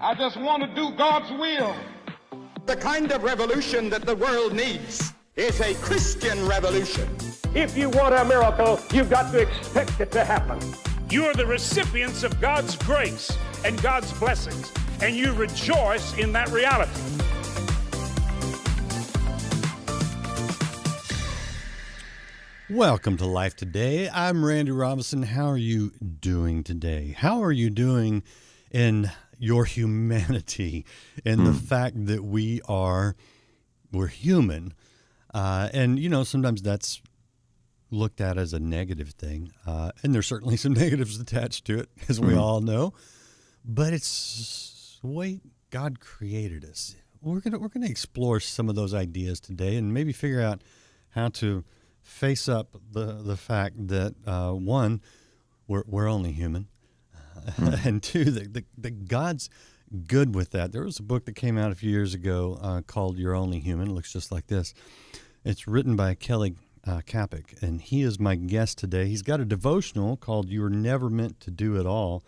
I just want to do God's will. The kind of revolution that the world needs is a Christian revolution. If you want a miracle, you've got to expect it to happen. You're the recipients of God's grace and God's blessings, and you rejoice in that reality. Welcome to Life Today. I'm Randy Robinson. How are you doing today? How are you doing in your humanity and the fact that we're human? And, you know, sometimes that's looked at as a negative thing. And there's certainly some negatives attached to it, as we all know. But it's the way God created us. We're gonna explore some of those ideas today and maybe figure out how to face up the fact that one, we're only human, and two, that God's good with that. There was a book that came out a few years ago called "You're Only Human." It looks just like this. It's written by Kapic, and he is my guest today. He's got a devotional called "You're Never Meant to Do It All"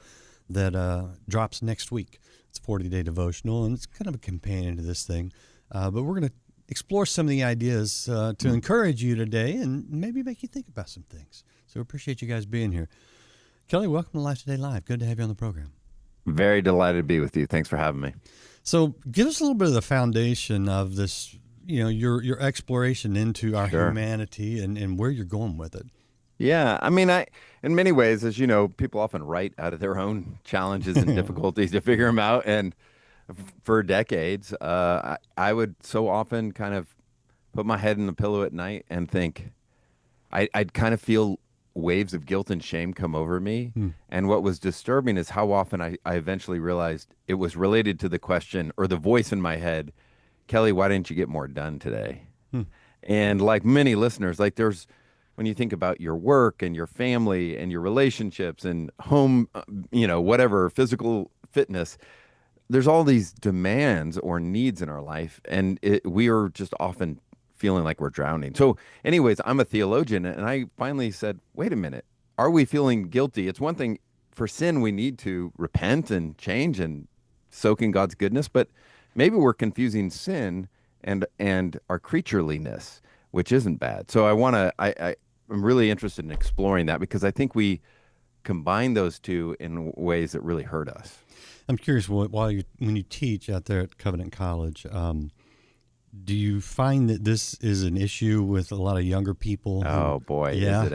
that drops next week. It's a 40-day devotional, and it's kind of a companion to this thing. But we're going to explore some of the ideas to encourage you today and maybe make you think about some things. So we appreciate you guys being here. Kelly, welcome to Life Today Live. Good to have you on the program. Very delighted to be with you. Thanks for having me. So give us a little bit of the foundation of this, you know, your exploration into our humanity and where you're going with it. Yeah, I mean, in many ways, as you know, people often write out of their own challenges and difficulties to figure them out. And for decades, I would so often kind of put my head in the pillow at night and think, I'd kind of feel waves of guilt and shame come over me. And what was disturbing is how often I eventually realized it was related to the question or the voice in my head, Kelly, why didn't you get more done today? And like many listeners, like when you think about your work and your family and your relationships and home, whatever, physical fitness, there's all these demands or needs in our life, and we are just often feeling like we're drowning. So anyways, I'm a theologian, and I finally said, wait a minute, are we feeling guilty? It's one thing for sin, we need to repent and change and soak in God's goodness, but maybe we're confusing sin and our creatureliness, which isn't bad. So I'm really interested in exploring that because I think we combine those two in ways that really hurt us. I'm curious, when you teach out there at Covenant College, do you find that this is an issue with a lot of younger people? Oh boy, yeah? Is it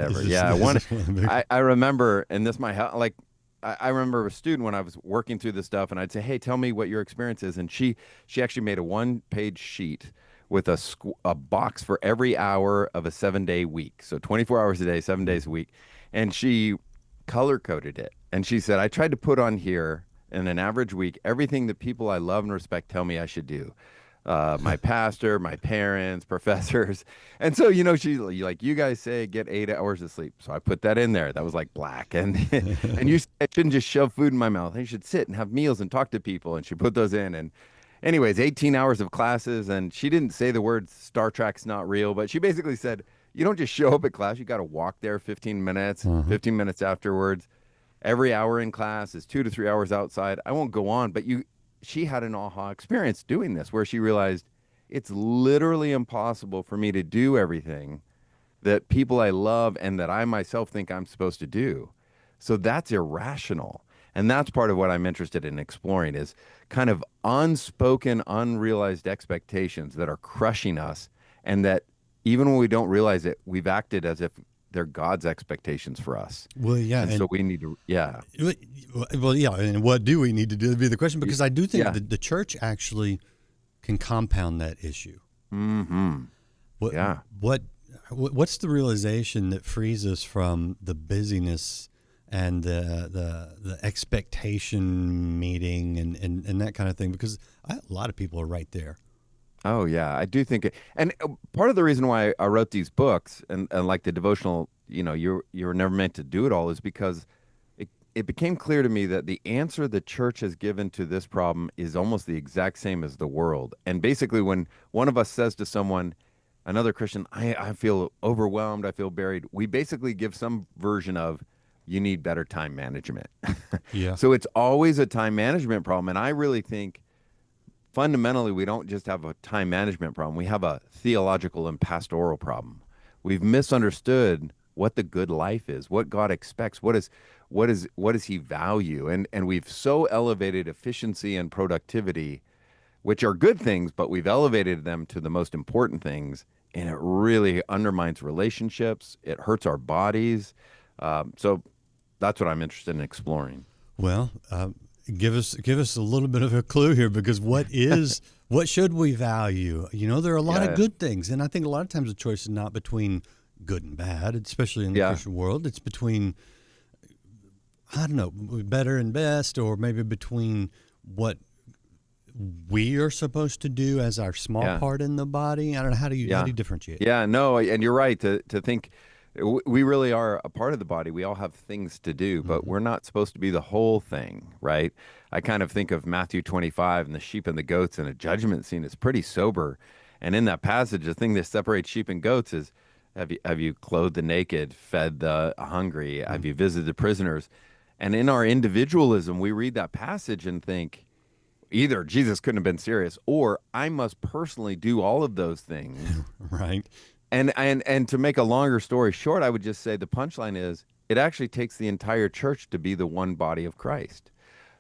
ever? I remember, and this might help, like I remember a student when I was working through this stuff, and I'd say, hey, tell me what your experience is. And she actually made a 1-page sheet with a box for every hour of a 7-day week. So 24 hours a day, 7 days a week. And she color-coded it. And she said, I tried to put on here in an average week everything that people I love and respect tell me I should do. My pastor, my parents, professors. And so, she's like, you guys say get 8 hours of sleep. So I put that in there. That was like black. And and you said I shouldn't just shove food in my mouth. I should sit and have meals and talk to people. And she put those in. And anyways, 18 hours of classes. And she didn't say the words Star Trek's not real, but she basically said, you don't just show up at class. You got to walk there 15 minutes, 15 minutes afterwards. Every hour in class is 2 to 3 hours outside. I won't go on, but she had an aha experience doing this where she realized it's literally impossible for me to do everything that people I love and that I myself think I'm supposed to do. So that's irrational. And that's part of what I'm interested in exploring is kind of unspoken, unrealized expectations that are crushing us, and that even when we don't realize it, we've acted as if they're God's expectations for us. Well, yeah. And so we need to, Well, yeah. And what do we need to do would be the question, because I do think that the church actually can compound that issue. What's the realization that frees us from the busyness and the expectation meeting and that kind of thing? Because a lot of people are right there. Oh, yeah, I do think it. And part of the reason why I wrote these books and like the devotional, you're never meant to do it all, is because it became clear to me that the answer the church has given to this problem is almost the exact same as the world. And basically, when one of us says to someone, another Christian, I feel overwhelmed, I feel buried, we basically give some version of, you need better time management. Yeah. So it's always a time management problem. And I really think fundamentally, we don't just have a time management problem. We have a theological and pastoral problem. We've misunderstood what the good life is, what God expects, what does he value? And we've so elevated efficiency and productivity, which are good things, but we've elevated them to the most important things. And it really undermines relationships. It hurts our bodies. So that's what I'm interested in exploring. Well, give us a little bit of a clue here, because what should we value? There are a lot of good things, and I think a lot of times the choice is not between good and bad, especially in the Christian world. It's between, I don't know, better and best, or maybe between what we are supposed to do as our small part in the body. I don't know, how do you differentiate? Yeah, no, and you're right to think we really are a part of the body. We all have things to do, but we're not supposed to be the whole thing, right? I kind of think of Matthew 25 and the sheep and the goats in a judgment scene. It's pretty sober. And in that passage, the thing that separates sheep and goats is, have you clothed the naked, fed the hungry? Have you visited the prisoners? And in our individualism, we read that passage and think, either Jesus couldn't have been serious, or I must personally do all of those things. Right. And to make a longer story short, I would just say the punchline is it actually takes the entire church to be the one body of Christ.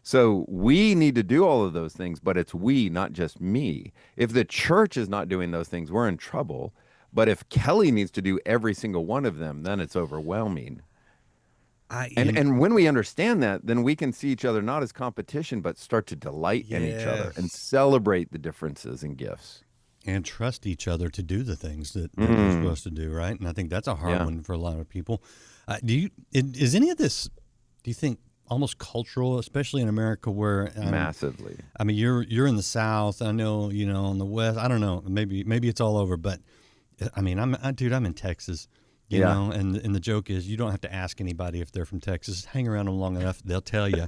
So we need to do all of those things, but it's we, not just me. If the church is not doing those things, we're in trouble. But if Kelly needs to do every single one of them, then it's overwhelming. And when we understand that, then we can see each other not as competition, but start to delight in each other and celebrate the differences and gifts. And trust each other to do the things that they're supposed to do, right? And I think that's a hard one for a lot of people. Is any of this, do you think, almost cultural, especially in America, where massively? I mean, you're in the South. I know, in the West. I don't know. Maybe it's all over. But I mean, I'm in Texas. You know, and the joke is you don't have to ask anybody if they're from Texas. Hang around them long enough, they'll tell you.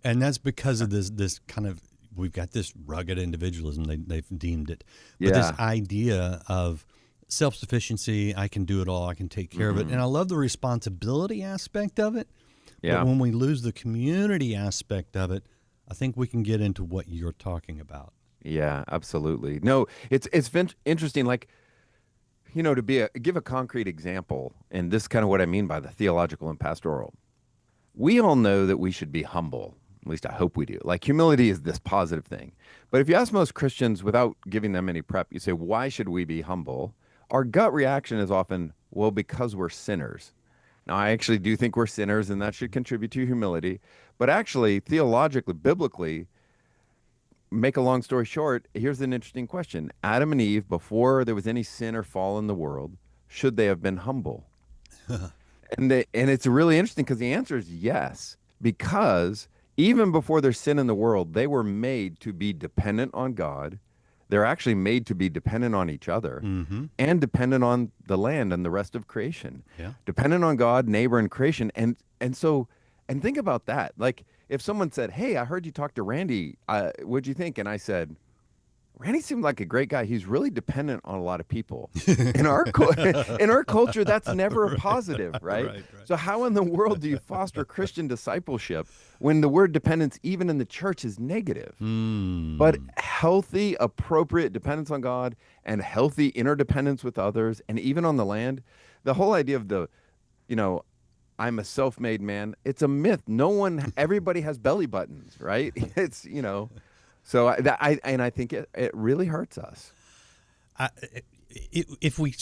And that's because of this kind of, we've got this rugged individualism, they've deemed it. But this idea of self-sufficiency, I can do it all, I can take care of it. And I love the responsibility aspect of it. Yeah. But when we lose the community aspect of it, I think we can get into what you're talking about. Yeah, absolutely. No, it's been interesting, like, to give a concrete example, and this is kind of what I mean by the theological and pastoral. We all know that we should be humble. At least I hope we do. Like, humility is this positive thing. But if you ask most Christians without giving them any prep, you say, why should we be humble? Our gut reaction is often, well, because we're sinners. Now, I actually do think we're sinners, and that should contribute to humility. But actually, theologically, biblically, make a long story short, here's an interesting question. Adam and Eve, before there was any sin or fall in the world, should they have been humble? And it's really interesting because the answer is yes. Because even before there's sin in the world, they were made to be dependent on God. They're actually made to be dependent on each other and dependent on the land and the rest of creation. Yeah. Dependent on God, neighbor, and creation. And think about that. Like, if someone said, hey, I heard you talk to Randy, what'd you think? And I said, Randy seemed like a great guy. He's really dependent on a lot of people. In our culture, that's never a positive, right? So how in the world do you foster Christian discipleship when the word dependence, even in the church, is negative? But healthy, appropriate dependence on God and healthy interdependence with others, and even on the land, the whole idea of I'm a self-made man. It's a myth. Everybody has belly buttons, right? It's, so I think it really hurts us. If we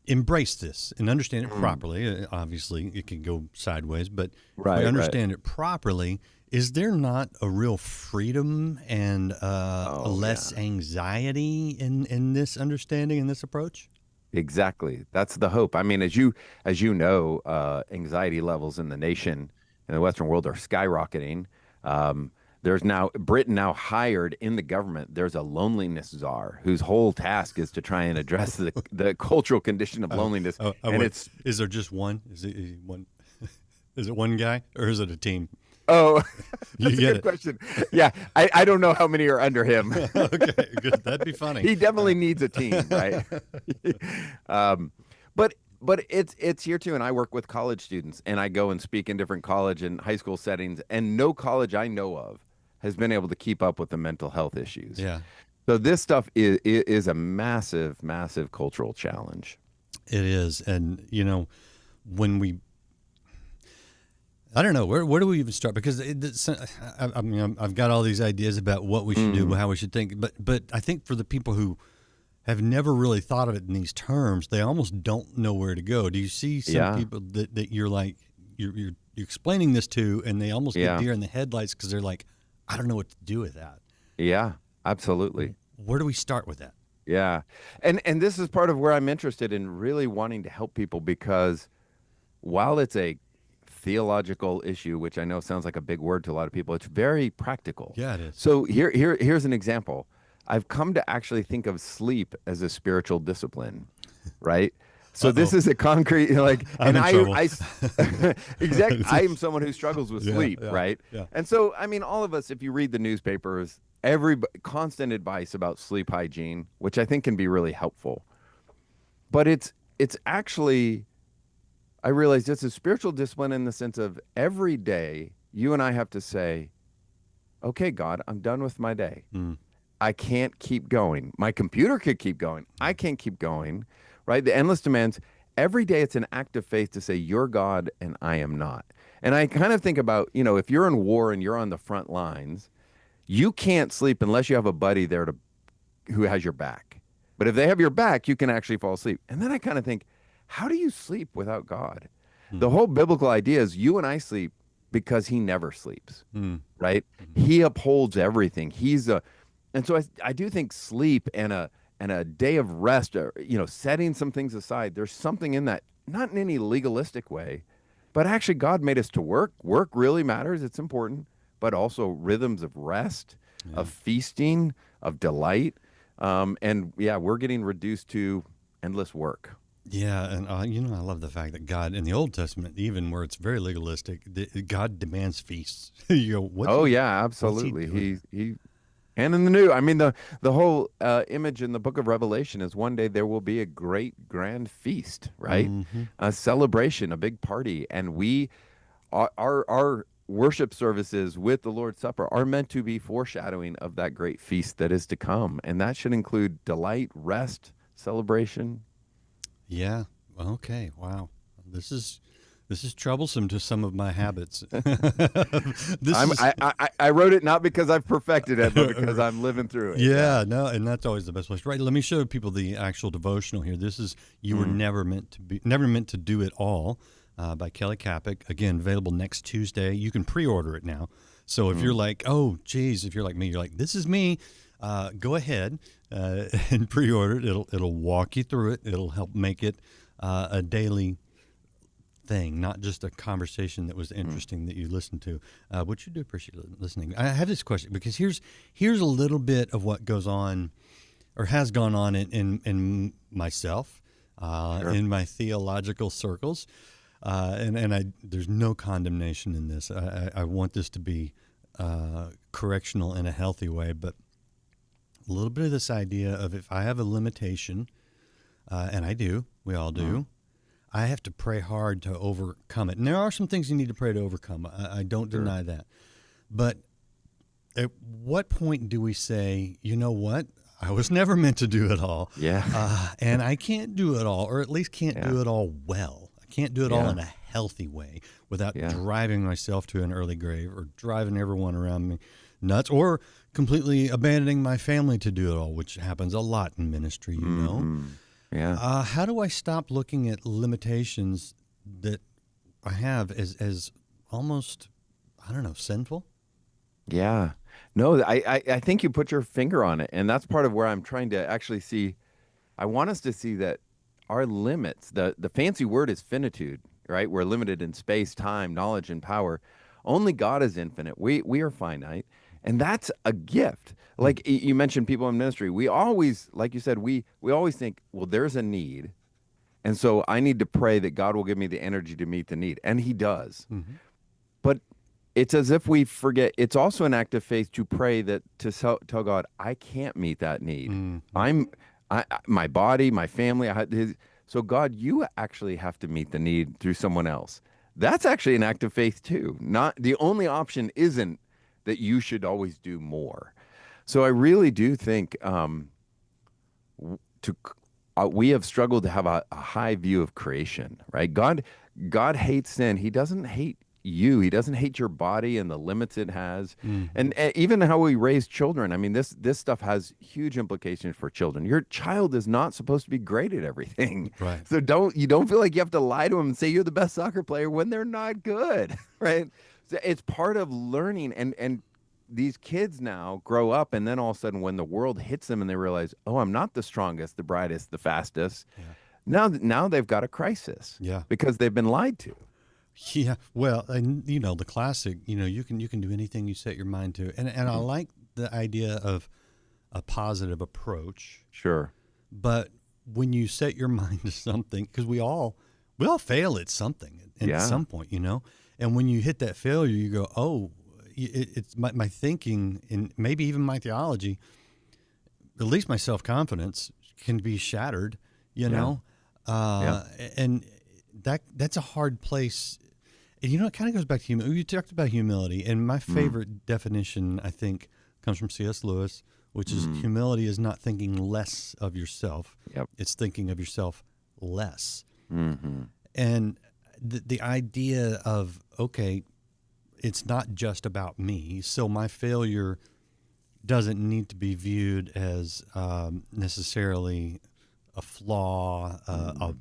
embrace this and understand it properly, obviously it can go sideways, but if we understand it properly, is there not a real freedom and less anxiety in this understanding and this approach? Exactly. That's the hope. I mean, as you know, anxiety levels in the nation, in the Western world, are skyrocketing. There's now Britain now hired in the government. There's a loneliness czar whose whole task is to try and address the cultural condition of loneliness. Is there just one? Is it one? Is it one guy or is it a team? Oh, that's a good question. Yeah, I don't know how many are under him. Okay, good. That'd be funny. He definitely needs a team, right? But But it's here too, and I work with college students, and I go and speak in different college and high school settings, and no college I know of has been able to keep up with the mental health issues. Yeah. So this stuff is a massive, massive cultural challenge. It is. And, you know, when we, I don't know, where do we even start? Because I mean, I've got all these ideas about what we should do, how we should think. But I think for the people who have never really thought of it in these terms, they almost don't know where to go. Do you see some people that you're like, you're explaining this to, and they almost get deer in the headlights because they're like, I don't know what to do with that. Yeah, absolutely. Where do we start with that? Yeah. And this is part of where I'm interested in really wanting to help people, because while it's a theological issue, which I know sounds like a big word to a lot of people, it's very practical. Yeah, it is. So here's an example. I've come to actually think of sleep as a spiritual discipline, right? So this is a concrete, like, and I exactly, I am someone who struggles with sleep, right? Yeah. And so, I mean, all of us, if you read the newspapers, constant advice about sleep hygiene, which I think can be really helpful. But it's actually, I realize it's a spiritual discipline in the sense of every day you and I have to say, okay, God, I'm done with my day. I can't keep going. My computer could keep going. I can't keep going, right? The endless demands. Every day it's an act of faith to say, you're God and I am not. And I kind of think about, you know, if you're in war and you're on the front lines, you can't sleep unless you have a buddy there who has your back. But if they have your back, you can actually fall asleep. And then I kind of think, how do you sleep without God? The whole biblical idea is you and I sleep because he never sleeps, right? He upholds everything. And so I do think sleep and a day of rest, or, you know, setting some things aside, there's something in that, not in any legalistic way, but actually God made us to work. Work really matters. It's important, but also rhythms of rest, of feasting, of delight. And we're getting reduced to endless work. Yeah, and you know, I love the fact that God in the Old Testament, even where it's very legalistic, God demands feasts. You go, absolutely. He and in the new, I mean, the whole image in the book of Revelation is one day there will be a great grand feast, right? A celebration, a big party, and our worship services with the Lord's Supper are meant to be foreshadowing of that great feast that is to come, and that should include delight, rest, celebration. Yeah. Okay. Wow. This is troublesome to some of my habits. I wrote it not because I've perfected it, but because I'm living through it. Yeah. No, and that's always the best place. Right. Let me show people the actual devotional here. This is "You Were Never Meant to Do It All" by Kelly Kapic. Again, available next Tuesday. You can pre-order it now. So if you're like, oh, geez, if you're like me, you're like, this is me. Go ahead and pre-order it. It'll walk you through it. It'll help make it a daily thing, not just a conversation that was interesting that you listened to, which you do appreciate listening. I have this question because here's a little bit of what goes on or has gone on in myself, in my theological circles, and there's no condemnation in this. I want this to be correctional in a healthy way, but a little bit of this idea of if I have a limitation, and I do, we all do, I have to pray hard to overcome it. And there are some things you need to pray to overcome. I don't deny that. But at what point do we say, you know what? I was never meant to do it all. Yeah. And I can't do it all, or at least can't do it all well. I can't do it all in a healthy way without driving myself to an early grave or driving everyone around me nuts or completely abandoning my family to do it all, which happens a lot in ministry, you know. Yeah. How do I stop looking at limitations that I have as almost, I don't know, sinful? Yeah. No, I think you put your finger on it. And that's part of where I'm trying to actually see. I want us to see that our limits, the fancy word is finitude, right? We're limited in space, time, knowledge, and power. Only God is infinite. We are finite. And that's a gift. Like you mentioned people in ministry. We always, like you said, we always think, well, there's a need. And so I need to pray that God will give me the energy to meet the need. And he does. But it's as if we forget. It's also an act of faith to pray that to tell God, I can't meet that need. My body, my family. So God, you actually have to meet the need through someone else. That's actually an act of faith too. Not the only option isn't that you should always do more. So I really do think we have struggled to have a high view of creation, right? God hates sin. He doesn't hate you. He doesn't hate your body and the limits it has. And even how we raise children. I mean, this stuff has huge implications for children. Your child is not supposed to be great at everything. Right. So you don't feel like you have to lie to them and say you're the best soccer player when they're not good, right? So it's part of learning, and these kids now grow up, and then all of a sudden when the world hits them and they realize, oh, I'm not the strongest, the brightest, the fastest. Yeah. Now they've got a crisis. Yeah. Because they've been lied to. Yeah, well, and the classic, you can do anything you set your mind to, and I like the idea of a positive approach. Sure. But when you set your mind to something, because we all fail at something at some point, and when you hit that failure, you go, oh, it's my thinking and maybe even my theology, at least my self-confidence can be shattered, and that's a hard place. And it kind of goes back to humility. You talked about humility, and my favorite definition, I think, comes from C.S. Lewis, which is humility is not thinking less of yourself. Yep. It's thinking of yourself less. Mm-hmm. And the idea of, okay, it's not just about me, so my failure doesn't need to be viewed as necessarily a flaw, a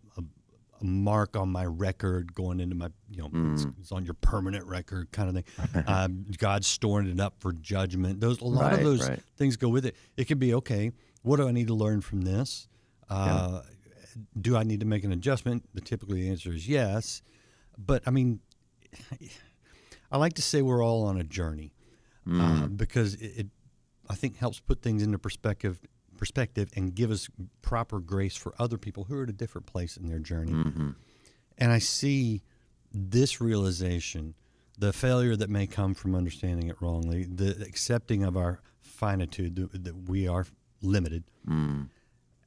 mark on my record going into my, it's on your permanent record kind of thing. God's storing it up for judgment. A lot of those things go with it. It could be, okay, what do I need to learn from this? Do I need to make an adjustment? Typically the answer is yes. But I mean, I like to say we're all on a journey because it I think helps put things into perspective and give us proper grace for other people who are at a different place in their journey. Mm-hmm. And I see this realization, the failure that may come from understanding it wrongly, the accepting of our finitude, that we are limited,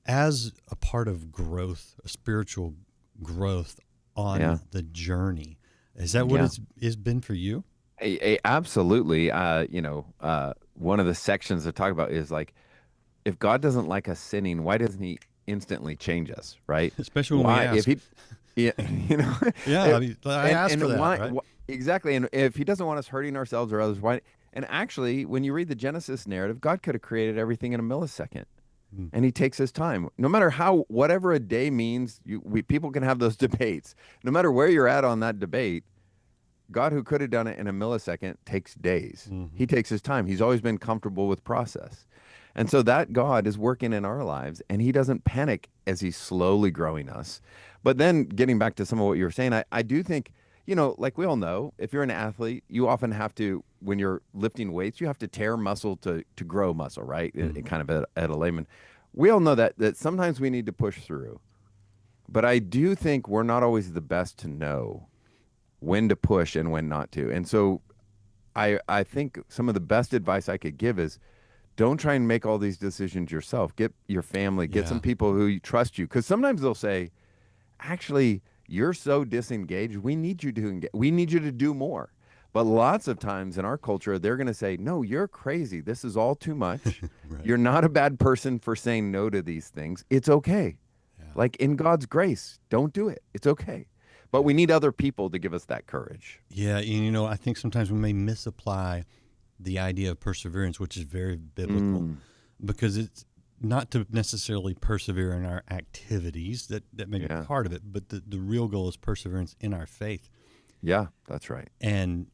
as a part of growth, a spiritual growth on the journey. Is that what it's been for you? Absolutely. One of the sections I talk about is like, if God doesn't like us sinning, why doesn't he instantly change us, right? Especially when we ask. I asked for that, right? Exactly. And if he doesn't want us hurting ourselves or others, why? And actually, when you read the Genesis narrative, God could have created everything in a millisecond. And he takes his time. No matter whatever a day means, people can have those debates. No matter where you're at on that debate, God, who could have done it in a millisecond, takes days. Mm-hmm. He takes his time. He's always been comfortable with process. And so that God is working in our lives, and he doesn't panic as he's slowly growing us. But then getting back to some of what you were saying, I do think, like we all know, if you're an athlete, you often have to, when you're lifting weights, you have to tear muscle to grow muscle, right? Mm-hmm. Kind of at a layman. We all know that sometimes we need to push through. But I do think we're not always the best to know when to push and when not to. And so I think some of the best advice I could give is, don't try and make all these decisions yourself. Get your family, get some people who trust you. Because sometimes they'll say, actually, you're so disengaged, we need you to do more. But lots of times in our culture, they're going to say, no, you're crazy. This is all too much. Right. You're not a bad person for saying no to these things. It's okay. Yeah. Like in God's grace, don't do it. It's okay. But we need other people to give us that courage. Yeah, I think sometimes we may misapply the idea of perseverance, which is very biblical, because it's not to necessarily persevere in our activities that may be part of it, but the real goal is perseverance in our faith. Yeah, that's right. And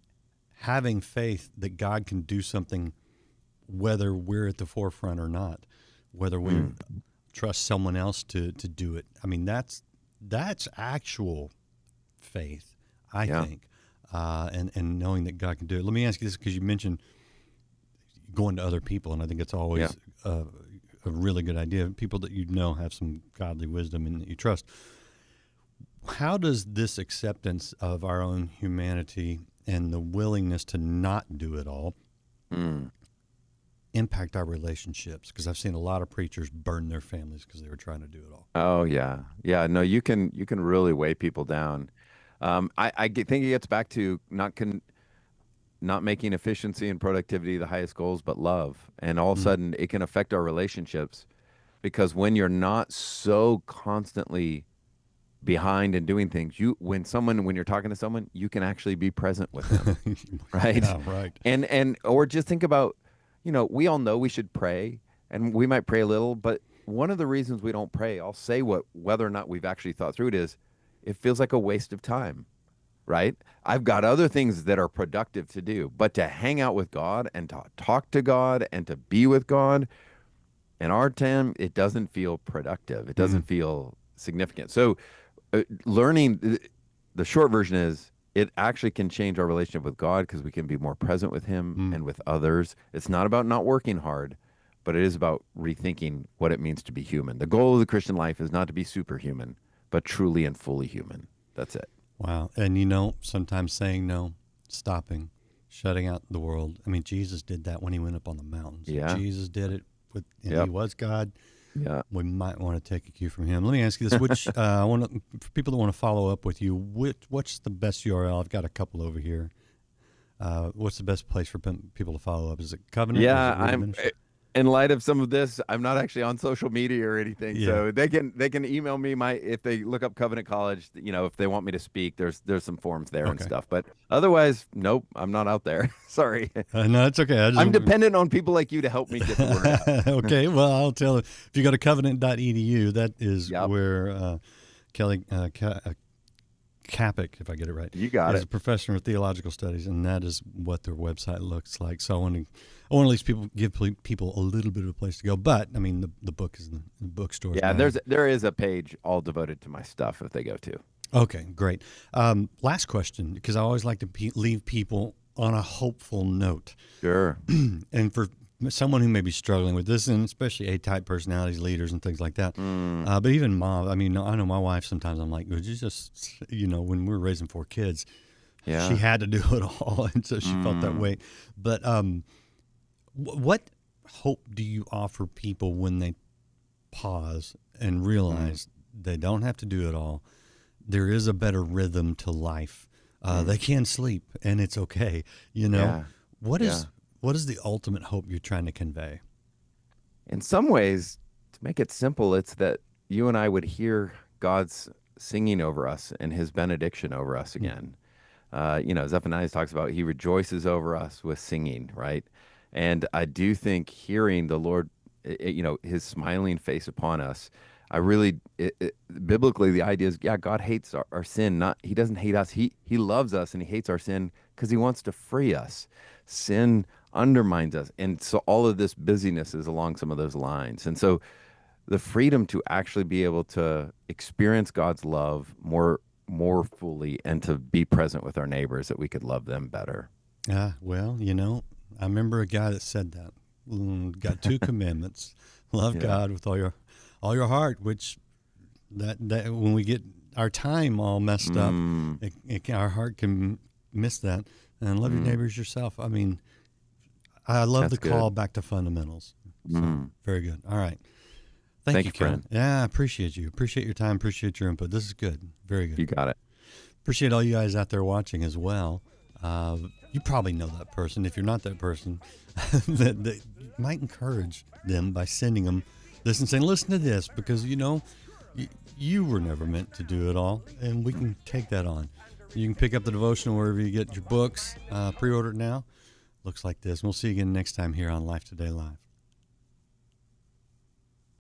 having faith that God can do something, whether we're at the forefront or not, whether we trust someone else to do it. I mean, that's actual faith, I think, and knowing that God can do it. Let me ask you this, because you mentioned going to other people, and I think it's always a really good idea. People that have some godly wisdom and that you trust. How does this acceptance of our own humanity and the willingness to not do it all impact our relationships? Because I've seen a lot of preachers burn their families because they were trying to do it all. Oh yeah, yeah. No, you can really weigh people down. Think it gets back to not making efficiency and productivity the highest goals, but love. And all of a sudden, it can affect our relationships, because when you're not so constantly behind and doing things, when you're talking to someone, you can actually be present with them, right? Yeah, right. Or just think about, we all know we should pray, and we might pray a little, but one of the reasons we don't pray, I'll say whether or not we've actually thought through it, is it feels like a waste of time, right? I've got other things that are productive to do, but to hang out with God and to talk to God and to be with God, in our time, it doesn't feel productive. It doesn't feel significant. So learning, the short version is, it actually can change our relationship with God, because we can be more present with him and with others. It's not about not working hard, but it is about rethinking what it means to be human. The goal of the Christian life is not to be superhuman, but truly and fully human. That's it. Wow. And sometimes saying no, stopping, shutting out the world. I mean, Jesus did that when he went up on the mountains. Yeah. Jesus did it he was God. Yeah. We might want to take a cue from him. Let me ask you this: which for people that want to follow up with you, what's the best URL? I've got a couple over here. What's the best place for people to follow up? Is it Covenant? Yeah, in light of some of this, I'm not actually on social media or anything, so they can email me if they look up Covenant College. If they want me to speak, there's some forms there and stuff. But otherwise, nope, I'm not out there. Sorry. No, it's okay. I'm dependent on people like you to help me get the word out. Okay, well, I'll tell you. If you go to covenant.edu, that is where Kelly Kapic, if I get it right. You got it. Is a professor of theological studies, and that is what their website looks like. So I want to at least give people a little bit of a place to go. But I mean, the book is in the bookstore. Yeah, there is a page all devoted to my stuff if they go to. Okay, great. Last question, because I always like to leave people on a hopeful note. Sure. And for someone who may be struggling with this, and especially A-type personalities, leaders, and things like that. But even mom, I mean, I know my wife, sometimes I'm like, would you just, when we were raising 4 kids, she had to do it all, and so she felt that weight. But what hope do you offer people when they pause and realize they don't have to do it all? There is a better rhythm to life. They can sleep, and it's okay. What is the ultimate hope you're trying to convey? In some ways, to make it simple, it's that you and I would hear God's singing over us and his benediction over us again. Zephaniah talks about he rejoices over us with singing, right? And I do think hearing the Lord, his smiling face upon us, biblically, the idea is, God hates our sin. He doesn't hate us. He loves us, and he hates our sin because he wants to free us. Sin undermines us. And so all of this busyness is along some of those lines. And so the freedom to actually be able to experience God's love more fully, and to be present with our neighbors, that we could love them better. Well, I remember a guy that said that. Got 2 commandments. Love God with all your heart, which that when we get our time all messed up, our heart can miss that. And love your neighbors yourself. I mean, I love the call back to fundamentals. So, very good. All right. Thank you, friend. Yeah, I appreciate you. Appreciate your time. Appreciate your input. This is good. Very good. You got it. Appreciate all you guys out there watching as well. You probably know that person. If you're not that person, that might encourage them by sending them this and saying, listen to this, because, you were never meant to do it all, and we can take that on. You can pick up the devotional wherever you get your books. Pre-order it now. Looks like this. We'll see you again next time here on Life Today Live.